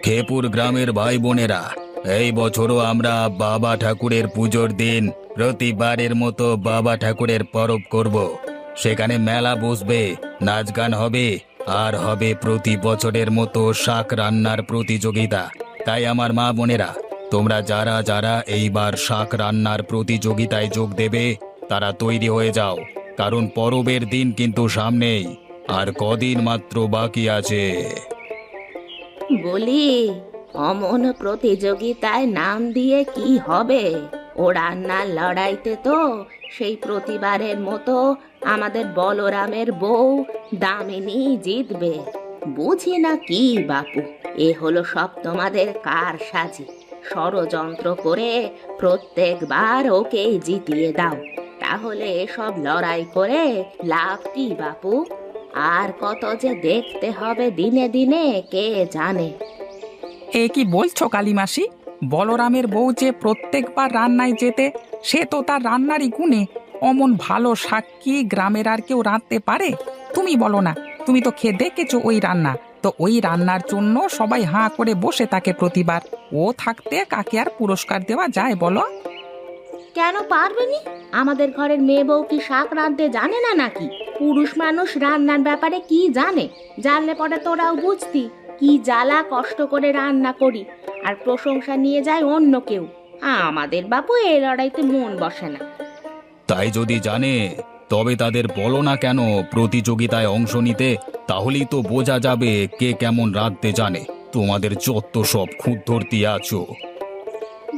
খেপুর গ্রামের ভাই বোনেরা, এই বছরও আমরা বাবা ঠাকুরের পুজোর দিন প্রতিবারের মতো বাবা ঠাকুরের পরব করব। সেখানে মেলা বসবে, নাচ গান হবে, আর হবে প্রতি বছরের মতো শাক রান্নার প্রতিযোগিতা। তাই আমার মা বোনেরা, তোমরা যারা যারা এইবার শাক রান্নার প্রতিযোগিতায় যোগ দেবে তারা তৈরি হয়ে যাও, কারণ পরবের দিন কিন্তু সামনেই, আর কদিন মাত্র বাকি আছে। বলি, অমন প্রতিযোগিতায় নাম দিয়ে কি হবে? ও রান্নার লড়াইতে তো সেই প্রতিবারের মতো আমাদের বলরামের বউ দামিনী জিতবে। বুঝি না কি বাপু, এ হলো সব তোমাদের কারসাজি। ষড়যন্ত্র করে প্রত্যেকবার ওকেই জিতিয়ে দাও, তাহলে এসব লড়াই করে লাভ কি বাপু? আর কত যে দেখতে হবে দিনে দিনে কে জানে। এ কি বলছো কালিমাসি? বলরামের বউ যে প্রত্যেকবার রান্নায় যেতে, সে তো তার রান্নারই গুণে। অমন ভালো শাক কি গ্রামের আর কেউ রাঁধতে পারে? তুমি বলো না, তুমি তো খেয়ে দেখেছো ওই রান্না। তো ওই রান্নার জন্য সবাই হাঁ করে বসে থাকে প্রতিবার। ও থাকতে কাকে আর পুরস্কার দেওয়া যায় বলো? কেন পারবে নি? আমাদের ঘরের মেয়ে বউ কি শাক রাঁধতে জানে না নাকি? পুরুষ মানুষ রান্নার ব্যাপারে কি জানে? জানলে পরে তোরাও বুঝতি কি জ্বালা কষ্ট করে রান্না করি, আর প্রশংসা নিয়ে যায় অন্য কেউ। আমাদের বাপু এই লড়াইতে মন বসে না। তাই যদি জানে তবে তাদের বলো না কেন প্রতিযোগিতায় অংশ নিতে, তাহলেই তো বোঝা যাবে কে কেমন রাঁধতে জানে। তোমাদের যত সব খুঁত ধরতে আছো।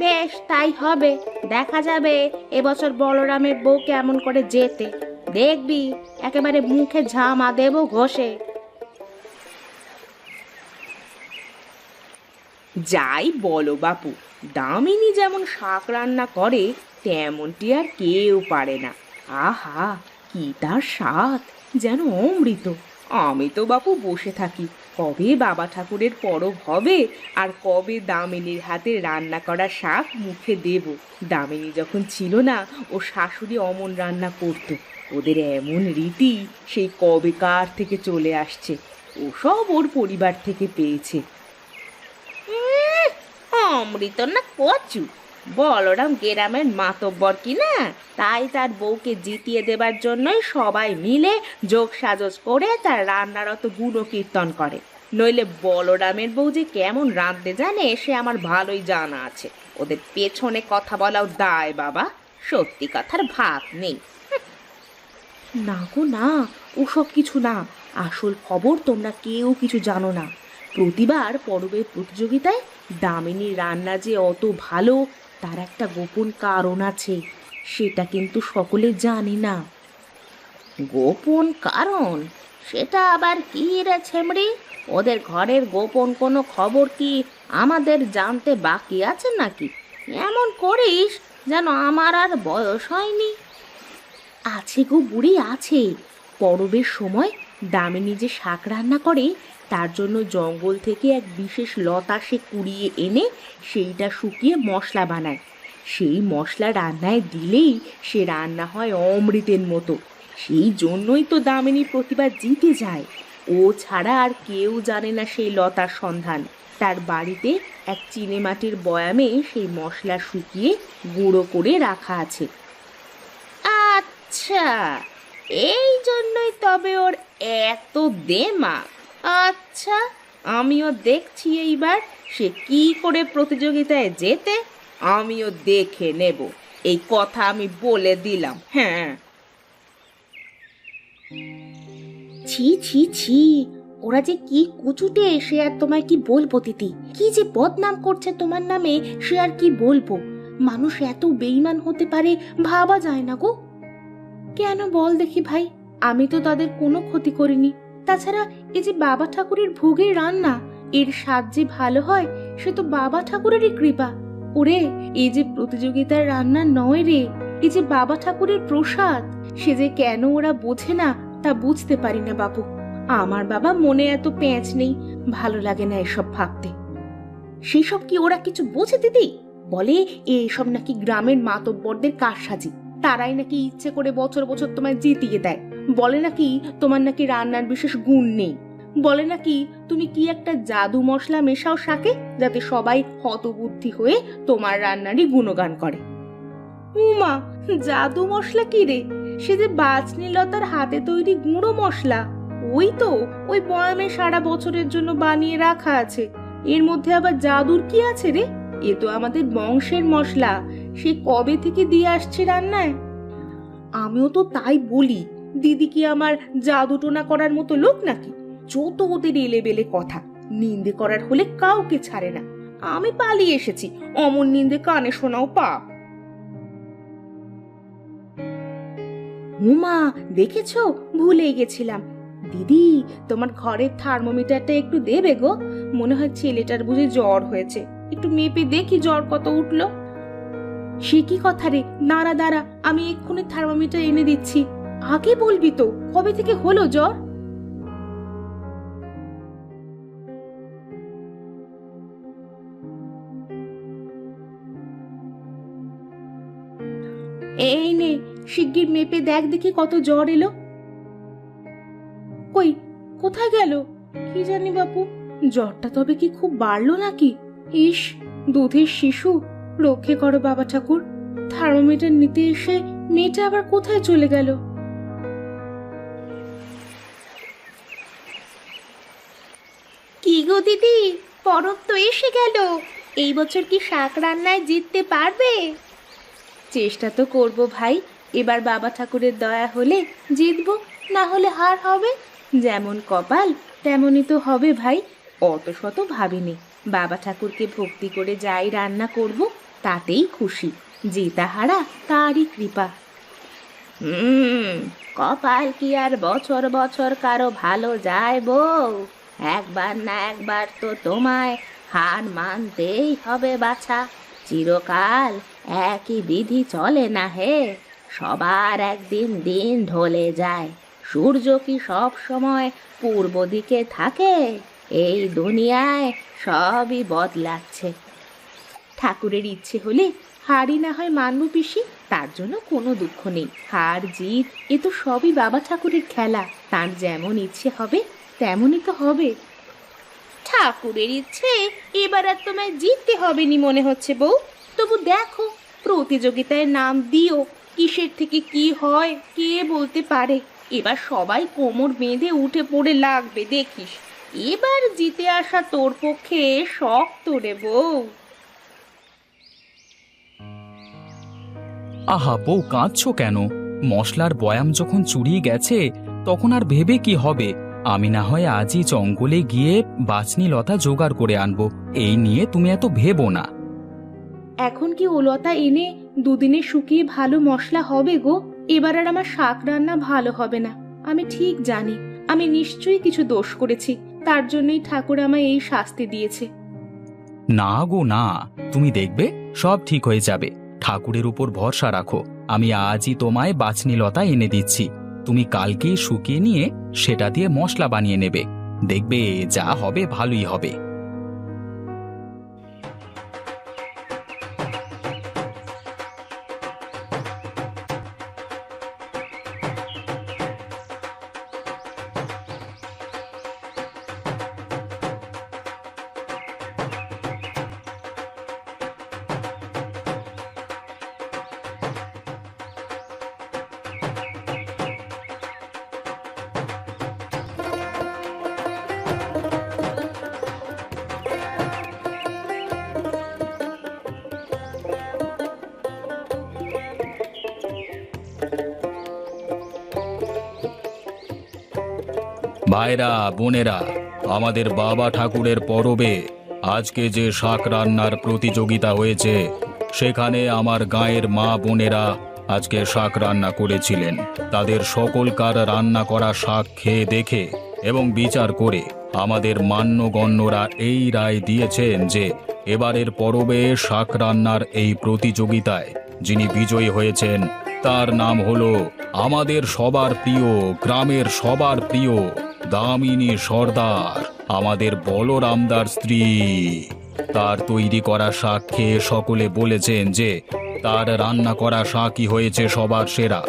বেশ, তাই হবে। দেখা যাবে এবছর বলরামের বউ কেমন করে যেতে। দেখবি একেবারে মুখে ঝামা দেবো ঘষে। যাই বলো বাপু, দামিনী যেমন শাক রান্না করে তেমনটি আর কেউ পারে না। আহা, কি তার স্বাদ, যেন অমৃত। আমি তো বাপু বসে থাকি, কবে বাবা ঠাকুরের পরব হবে আর কবে দামিনীর হাতে রান্না করা শাক মুখে দেব। দামিনী যখন ছিল না, ও শাশুড়ি অমন রান্না করতো। ওদের এমন রীতি সেই কবেকার থেকে চলে আসছে, ওসব ওর পরিবার থেকে পেয়েছে। অমৃত না কচু? বলরাম গ্রামের মাতব্বর কি না, তাই তার বউকে জিতিয়ে দেবার জন্যই সবাই মিলে যোগ সাজস করে তার রান্নার অত গুণকীর্তন করে। নইলে বলরামের বউ যে কেমন রাঁধতে জানে সে আমার ভালোই জানা আছে। ওদের পেছনে কথা বলাও দায় বাবা, সত্যি কথার ভাত নেই। না গো না, ওসব কিছু না। আসল খবর তোমরা কেউ কিছু জানো না। প্রতিবার পরবের প্রতিযোগিতায় দামিনীর রান্না যে অত ভালো, তার একটা গোপন কারণ আছে, সেটা কিন্তু সকলে জানে না। গোপন কারণ? সেটা আবার কি রে ছেমড়ি? ওদের ঘরের গোপন কোনো খবর কি আমাদের জানতে বাকি আছে নাকি? এমন করিস যেন আমার আর বয়স হয়নি। আছে গো বুড়ি, আছে। পরবের সময় দামিনী যে শাক রান্না করে, তার জন্য জঙ্গল থেকে এক বিশেষ লতা সে কুড়িয়ে এনে সেইটা শুকিয়ে মশলা বানায়। সেই মশলা রান্নায় দিলেই সে রান্না হয় অমৃতের মতো। সেই জন্যই তো দামিনী প্রতিবার জিতে যায়। ও ছাড়া আর কেউ জানে না সেই লতার সন্ধান। তার বাড়িতে এক চিনেমাটির বয়ামে সেই মশলা শুকিয়ে গুঁড়ো করে রাখা আছে। আচ্ছা, এই জন্যই তবে ওর এত দেমাক। আচ্ছা, আমিও দেখছি এইবার সে কি করে প্রতিযোগিতায় জেতে। আমিও দেখে নেব, এই কথা আমি বলে দিলাম। হ্যাঁ। ছি ছি ছি, ওরা যে কি কুচুটে, সে আর তোমায় কি বলবো দিদি। কি যে বদনাম করছে তোমার নামে, সে আর কি বলবো। মানুষ এত বেঈমান হতে পারে ভাবা যায় না গো। কেন বল দেখি ভাই, আমি তো তাদের কোনো ক্ষতি করিনি। তাছাড়া এই যে বাবা ঠাকুরের ভোগের রান্না, এর স্বাদ যে ভালো হয় সে তো বাবা ঠাকুরেরই কৃপা। ওরে, এই যে প্রতিযোগিতার রান্না নয় রে, এই যে বাবা ঠাকুরের প্রসাদ, সে যে কেন ওরা বোঝে না তা বুঝতে পারি না বাবু। আমার বাবা মনে এত পেঁচ নেই, ভালো লাগে না এসব ভাবতে। সেসব কি ওরা কিছু বোঝে দিদি? বলে এইসব নাকি গ্রামের মাতব্বরদের কারসাজি, তারাই নাকি ইচ্ছে করে বছর বছর তোমায় জিতিয়ে দেয়। বলে নাকি তোমার নাকি রান্নার বিশেষ গুণ নেই। বলে নাকি তুমি কি একটা জাদু মশলা মেশাও শাকে, যাতে সবাই হতবুদ্ধি হয়ে তোমার রান্নারই গুণগান করে। উমা, জাদু মশলা কি রে? সে যে বাচনি লতার হাতে তৈরি গুঁড়ো মশলা, ওই তো ওই বয়ামে সারা বছরের জন্য বানিয়ে রাখা আছে। এর মধ্যে আবার জাদুর কি আছে রে? এ তো আমাদের বংশের মশলা, সে কবে থেকে দিয়ে আসছে রান্নায়। আমিও তো তাই বলি, দিদি কি আমার জাদু টোনা করার মতো লোক নাকি? যত ওদের এলেবেলে কথা, নিন্দে করার হলে কাউকে ছাড়ে না। আমি পালিয়ে এসেছি, অমন নিন্দে কানে শোনাও পাপ। হুমা, দেখেছো, ভুলে গেছিলাম। দিদি, তোমার ঘরের থার্মোমিটারটা একটু দেবে গো? মনে হয় ছেলেটার বুঝে জ্বর হয়েছে, একটু মেপে দেখি জ্বর কত উঠলো। সে কি কথা রে, দাঁড়া দাঁড়া, আমি এক্ষুনি থার্মোমিটার এনে দিচ্ছি। আগে বলবি তো, কবে থেকে হলো জ্বর? এই নে, শিগগির মেপে দেখ দেখি কত জ্বর এলো। কই, কোথায় গেল কি জানি বাপু? জ্বরটা তবে কি খুব বাড়লো নাকি? ইস, দুধের শিশু, রক্ষে করো বাবা ঠাকুর। থার্মোমিটার নিতে এসে মেয়েটা আবার কোথায় চলে গেল? কি গো দিদি, পরব তো এসে গেল। এই বছর কি শাক রান্নায় জিততে পারবে? চেষ্টা তো করব ভাই, এবার বাবা ঠাকুরের দয়া হলে জিতবো, না হলে হার হবে। যেমন কপাল তেমনই তো হবে ভাই। অত শত ভাবিনি, বাবা ঠাকুরকে ভক্তি করে যাই রান্না করব তাতেই খুশি। জেতা হারা তারই কৃপা। কপাল কি আর বছর বছর কারো ভালো যায় বউ? একবার না একবার তো তোমায় হার মানতেই হবে বাছা। চিরকাল একই বিধি চলে না হে, সবার একদিন দিন ঢলে যায়। সূর্য কি সব সময় পূর্ব দিকে থাকে? এই দুনিয়ায় সবই বদলাচ্ছে। ঠাকুরের ইচ্ছে হলে হারই না হয় মানব পিসি, তার জন্য কোনো দুঃখ নেই। হার জিত এ তো সবই বাবা ঠাকুরের খেলা, তার যেমন ইচ্ছে হবে তেমনই তো হবে। ঠাকুরের ইচ্ছে এবার আর তোমায় জিততে হবে নি মনে হচ্ছে বউ। তবু দেখো, প্রতিযোগিতায় নাম দিও, কিসের থেকে কি হয় কে বলতে পারে। এবার সবাই কোমর বেঁধে উঠে পড়ে লাগবে দেখিস। এবার জিতে আসা তোর পক্ষে শক্ত রে বউ। আহা বউ, কাঁদছো কেন? মশলার বয়াম যখন চুরিয়ে গেছে তখন আর ভেবে কি হবে? আমি না হয় আজই জঙ্গলে গিয়ে বাচনি লতা জোগাড় করে আনবো, এই নিয়ে তুমি এত ভেবো না। এখন কি ওলতা এনে দুদিনে শুকিয়ে ভালো মশলা হবে গো? এবার আর আমার শাক রান্না ভালো হবে না, আমি ঠিক জানি। আমি নিশ্চয়ই কিছু দোষ করেছি, তার জন্যই ঠাকুর আমায় এই শাস্তি দিয়েছে। না গো না, তুমি দেখবে সব ঠিক হয়ে যাবে। ঠাকুরের উপর ভরসা রাখো। আমি আজই তোমায় বাচনি লতা এনে দিচ্ছি, তুমি কালকেই শুকিয়ে নিয়ে সেটা দিয়ে মশলা বানিয়ে নেবে। দেখবে যা হবে ভালোই হবে। ভাইরা বোনেরা, আমাদের বাবা ঠাকুরের পরবে আজকে যে শাক রান্নার প্রতিযোগিতা হয়েছে, সেখানে আমার গাঁয়ের মা বোনেরা আজকে শাক রান্না করেছিলেন। তাদের সকলকার রান্না করা শাক খেয়ে দেখে এবং বিচার করে আমাদের মান্যগণ্যরা এই রায় দিয়েছেন যে এবারের পরবে শাক রান্নার এই প্রতিযোগিতায় যিনি বিজয়ী হয়েছেন তার নাম হলো আমাদের সবার প্রিয়, গ্রামের সবার প্রিয় দামিনী সর্দার, আমাদের বলরামদার স্ত্রী। তার তৈরি করা শাক খেয়ে সকলে বলেছেন যে তার রান্না করা শাকই হয়েছে সবার সেরা।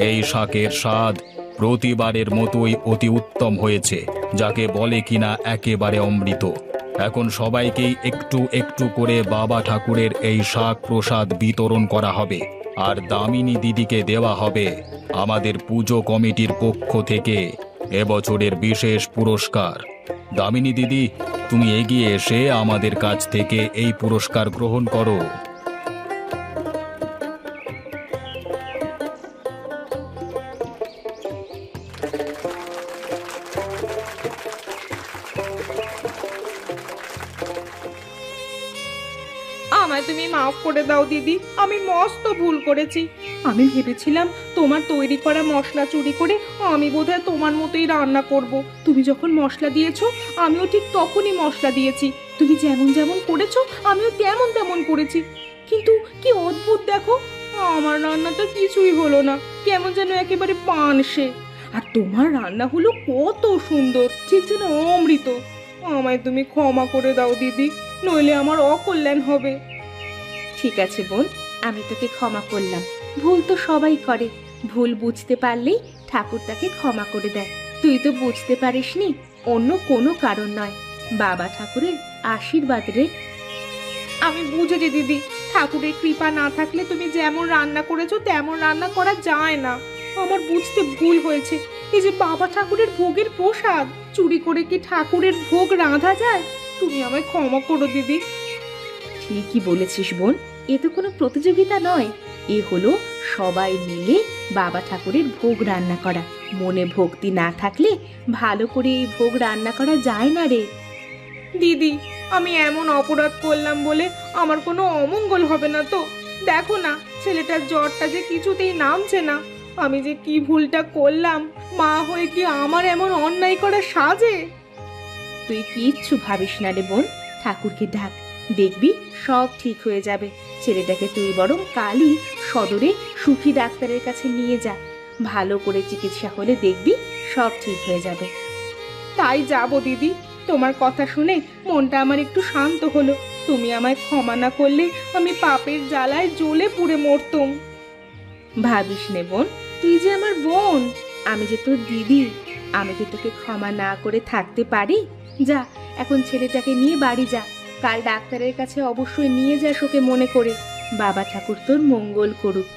এই শাকের স্বাদ প্রতিবারের মতোই অতি উত্তম হয়েছে, যাকে বলে কিনা একেবারে অমৃত। এখন সবাইকেই একটু একটু করে বাবা ঠাকুরের এই শাক প্রসাদ বিতরণ করা হবে, আর দামিনী দিদিকে দেওয়া হবে আমাদের পুজো কমিটির পক্ষ থেকে এবছরের বিশেষ পুরস্কার। দামিনী দিদি, তুমি এগিয়ে এসে আমাদের কাছ থেকে এই পুরস্কার গ্রহণ করো। আমায় তুমি মাফ করে দাও দিদি, আমি মস্ত ভুল করেছি। আমি ভেবেছিলাম তোমার তৈরি করা মশলা চুরি করে আমি বোধহয় তোমার মতোই রান্না করব। তুমি যখন মশলা দিয়েছো আমিও ঠিক তখনই মশলা দিয়েছি। তুমি যেমন যেমন করেছো আমিও তেমন তেমন করেছি। কিন্তু কি অদ্ভুত দেখো, আমার রান্নাটা কিছুই হলো না, কেমন যেন একেবারে পানসে। আর তোমার রান্না হলো কত সুন্দর, ঠিক যেন অমৃত। আমায় তুমি ক্ষমা করে দাও দিদি, নইলে আমার অকল্যাণ হবে। ঠিক আছে বোন, আমি তোকে ক্ষমা করলাম। ভুল তো সবাই করে, ভুল বুঝতে পারলেই ঠাকুর তাকে ক্ষমা করে দেয়। তুই তো বুঝতে পারিসনি, অন্য কোনো কারণ নয়, বাবা ঠাকুরের আশীর্বাদ রে। আমি বুঝেছি দিদি, ঠাকুরের কৃপা না থাকলে তুমি যেমন রান্না করেছো তেমন রান্না করা যায় না। আমার বুঝতে ভুল হয়েছে। এই যে বাবা ঠাকুরের ভোগের প্রসাদ চুরি করে কি ঠাকুরের ভোগ রাঁধা যায়? তুমি আমায় ক্ষমা করো দিদি। ঠিকই বলেছিস বোন, এ তো কোনো প্রতিযোগিতা নয়, এ হলো সবাই মিলে বাবা ঠাকুরের ভোগ রান্না করা। মনে ভক্তি না থাকলে ভালো করে এই ভোগ রান্না করা যায় না রে। দিদি, আমি এমন অপরাধ করলাম বলে আমার কোনো অমঙ্গল হবে না তো? দেখো না, ছেলেটার জ্বরটা যে কিছুতেই নামছে না। আমি যে কি ভুলটা করলাম, মা হয়ে কি আমার এমন অন্যায় করা সাজে? তুই কিচ্ছু ভাবিস না রে বোন, ঠাকুরকে ডাক, দেখবি সব ঠিক হয়ে যাবে। ছেলেটাকে তুই বরং কালই সদরে সুখী ডাক্তারের কাছে নিয়ে যা, ভালো করে চিকিৎসা হলে দেখবি সব ঠিক হয়ে যাবে। তাই যাব দিদি, তোমার কথা শুনে মনটা আমার একটু শান্ত হলো। তুমি আমায় ক্ষমা না করলে আমি পাপের জ্বালায় জ্বলে পুড়ে মরতুম। ভাবিস নে বোন, তুই যে আমার বোন, আমি যে তোর দিদি, আমি কি তোকে ক্ষমা না করে থাকতে পারি? যা, এখন ছেলেটাকে নিয়ে বাড়ি যা, কাল ডাক্তারের কাছে অবশ্যই নিয়ে যাস ওকে মনে করে। বাবা ঠাকুর তোর মঙ্গল করুক।